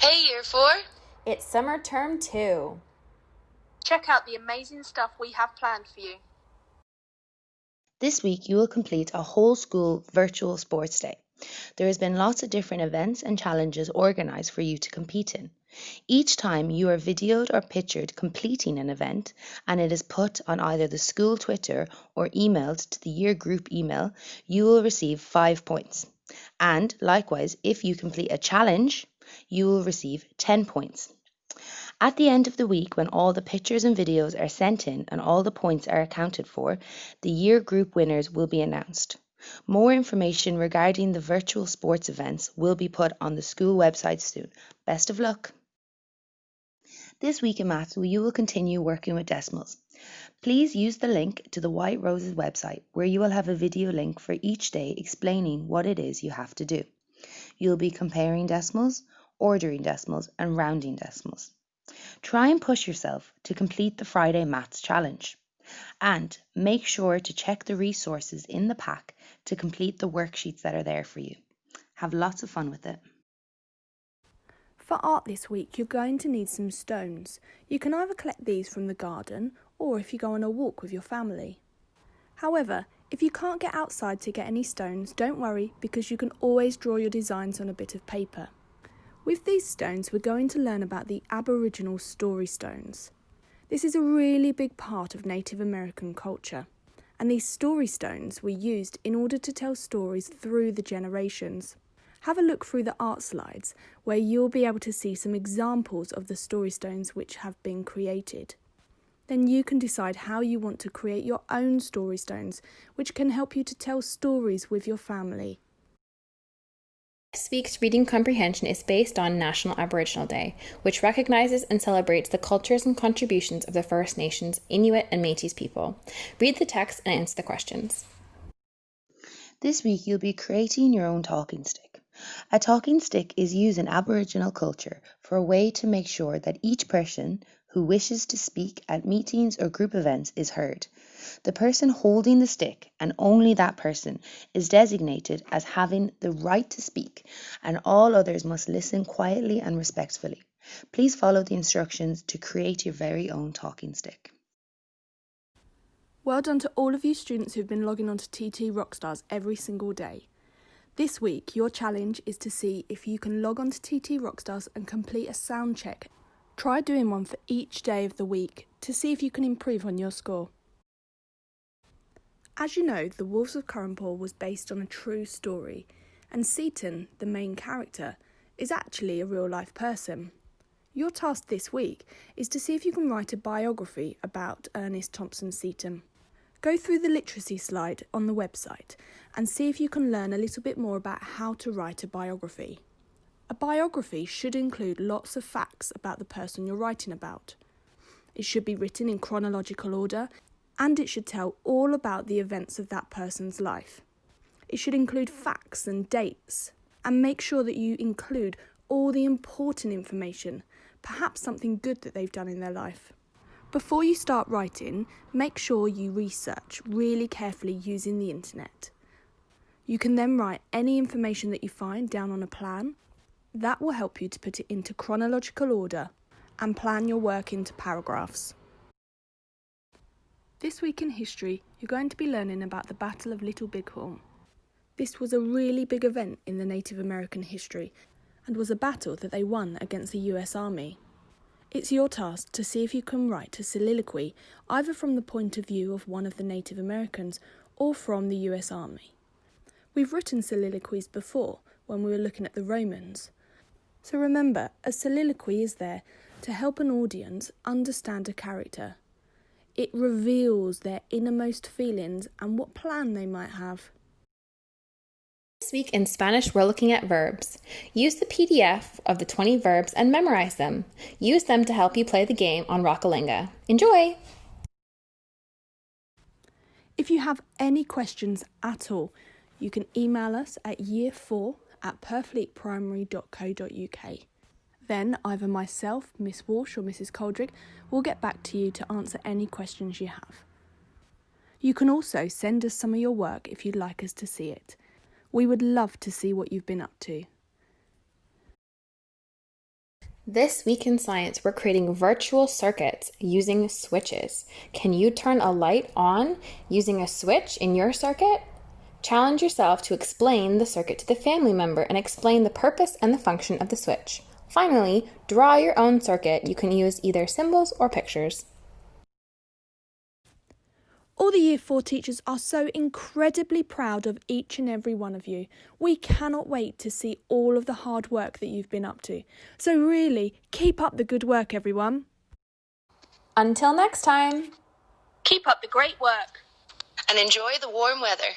Hey, Year 4! It's summer term 2. Check out the amazing stuff we have planned for you. This week you will complete a whole school virtual sports day. There has been lots of different events and challenges organised for you to compete in. Each time you are videoed or pictured completing an event and it is put on either the school Twitter or emailed to the year group email, you will receive 5 points. And likewise, if you complete a challenge, you will receive 10 points. At the end of the week, when all the pictures and videos are sent in and all the points are accounted for, the year group winners will be announced. More information regarding the virtual sports events will be put on the school website soon. Best of luck! This week in maths, you will continue working with decimals. Please use the link to the White Roses website where you will have a video link for each day explaining what it is you have to do. You'll be comparing decimals, ordering decimals and rounding decimals. Try and push yourself to complete the Friday Maths Challenge. And make sure to check the resources in the pack to complete the worksheets that are there for you. Have lots of fun with it. For art this week, you're going to need some stones. You can either collect these from the garden or if you go on a walk with your family. However, if you can't get outside to get any stones, don't worry because you can always draw your designs on a bit of paper. With these stones, we're going to learn about the Aboriginal story stones. This is a really big part of Native American culture, and these story stones were used in order to tell stories through the generations. Have a look through the art slides where you'll be able to see some examples of the story stones which have been created. Then you can decide how you want to create your own story stones, which can help you to tell stories with your family. This week's reading comprehension is based on National Aboriginal Day, which recognises and celebrates the cultures and contributions of the First Nations, Inuit and Métis people. Read the text and answer the questions. This week you'll be creating your own talking stick. A talking stick is used in Aboriginal culture for a way to make sure that each person who wishes to speak at meetings or group events is heard. The person holding the stick, and only that person, is designated as having the right to speak, and all others must listen quietly and respectfully. Please follow the instructions to create your very own talking stick. Well done to all of you students who've been logging on to TT Rockstars every single day. This week, your challenge is to see if you can log on to TT Rockstars and complete a sound check. Try doing one for each day of the week to see if you can improve on your score. As you know, The Wolves of Curranpool was based on a true story, and Seton, the main character, is actually a real-life person. Your task this week is to see if you can write a biography about Ernest Thompson Seton. Go through the literacy slide on the website and see if you can learn a little bit more about how to write a biography. A biography should include lots of facts about the person you're writing about. It should be written in chronological order and it should tell all about the events of that person's life. It should include facts and dates and make sure that you include all the important information, perhaps something good that they've done in their life. Before you start writing, make sure you research really carefully using the internet. You can then write any information that you find down on a plan. That will help you to put it into chronological order and plan your work into paragraphs. This week in history, you're going to be learning about the Battle of Little Bighorn. This was a really big event in the Native American history and was a battle that they won against the US Army. It's your task to see if you can write a soliloquy either from the point of view of one of the Native Americans or from the US Army. We've written soliloquies before when we were looking at the Romans. So remember, a soliloquy is there to help an audience understand a character. It reveals their innermost feelings and what plan they might have. This week in Spanish, we're looking at verbs. Use the PDF of the 20 verbs and memorize them. Use them to help you play the game on Rockalinga. Enjoy! If you have any questions at all, you can email us at year4@purfleetprimary.co.uk. Then either myself, Miss Walsh or Mrs Coldrick will get back to you to answer any questions you have. You can also send us some of your work if you'd like us to see it. We would love to see what you've been up to. This week in science, we're creating virtual circuits using switches. Can you turn a light on using a switch in your circuit? Challenge yourself to explain the circuit to the family member and explain the purpose and the function of the switch. Finally, draw your own circuit. You can use either symbols or pictures. All the Year 4 teachers are so incredibly proud of each and every one of you. We cannot wait to see all of the hard work that you've been up to. So really, keep up the good work, everyone. Until next time. Keep up the great work. And enjoy the warm weather.